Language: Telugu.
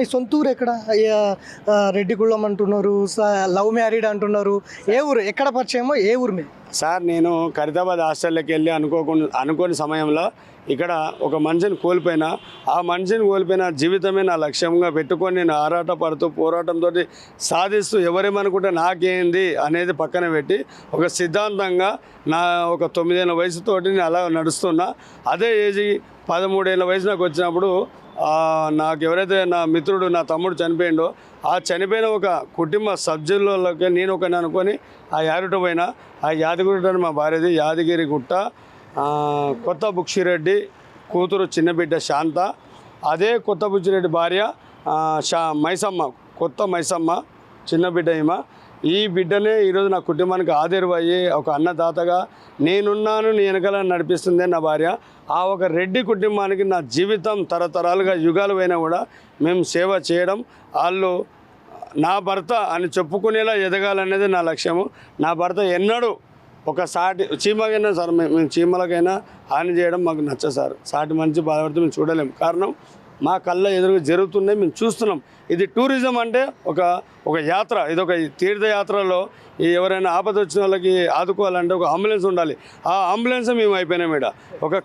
మీ సొంత ఊరు ఎక్కడ? రెడ్డిగుళ్ళం అంటున్నారు, లవ్ మ్యారీడ్ అంటున్నారు. ఏ ఊరు? ఎక్కడ పరిచయమో? ఏ ఊరు మీద? సార్ నేను ఖరీదాబాద్ హాస్టల్లోకి వెళ్ళి అనుకోని సమయంలో ఇక్కడ ఒక మనిషిని కోల్పోయినా, ఆ మనిషిని కోల్పోయిన జీవితమే నా లక్ష్యంగా పెట్టుకొని నేను ఆరాట పడుతూ పోరాటంతో సాధిస్తూ ఎవరేమనుకుంటే నాకేంది అనేది పక్కన పెట్టి ఒక సిద్ధాంతంగా నా ఒక 9 ఏళ్ళ వయసుతోటి నేను అలా నడుస్తున్నా. అదే ఏజ్ 13 ఏళ్ళ వయసు నాకు వచ్చినప్పుడు నాకు ఎవరైతే నా మిత్రుడు నా తమ్ముడు చనిపోయిండో ఆ చనిపోయిన ఒక కుటుంబ సభ్యులలోకి నేను ఒకని అనుకొని ఆ యాదిగుట్ట పోయినా. ఆ యాదగిరిగుట్ట మా భార్యది యాదగిరిగుట్ట, కొత్త బుక్షిరెడ్డి కూతురు చిన్న బిడ్డ శాంత, అదే కొత్త బుచ్చిరెడ్డి భార్య మైసమ్మ, కొత్త మైసమ్మ చిన్న బిడ్డ ఈమె. ఈ బిడ్డనే ఈరోజు నా కుటుంబానికి ఆదరవయ్యి ఒక అన్నదాతగా నేనున్నాను, నీ వెనకాల నడిపిస్తుంది నా భార్య. ఆ ఒక రెడ్డి కుటుంబానికి నా జీవితం తరతరాలుగా యుగాలు అయినా కూడా మేము సేవ చేయడం, వాళ్ళు నా భర్త అని చెప్పుకునేలా ఎదగాలనేది నా లక్ష్యము. నా భర్త ఎన్నడూ ఒక సాటి చీమకైనా సార్, మేము చీమలకైనా హాని చేయడం మాకు నచ్చదు సార్. సాటి మంచి బాధపడితే మేము చూడలేము. కారణం మా కళ్ళ ఎదురుగా జరుగుతున్నాయి, మేము చూస్తున్నాం. ఇది టూరిజం అంటే ఒక యాత్ర, ఇది ఒక తీర్థయాత్రలో ఎవరైనా ఆపద వచ్చిన వాళ్ళకి ఆదుకోవాలంటే ఒక అంబులెన్స్ ఉండాలి. ఆ అంబులెన్స్ మేము అయిపోయినాం. ఇక్కడ ఒక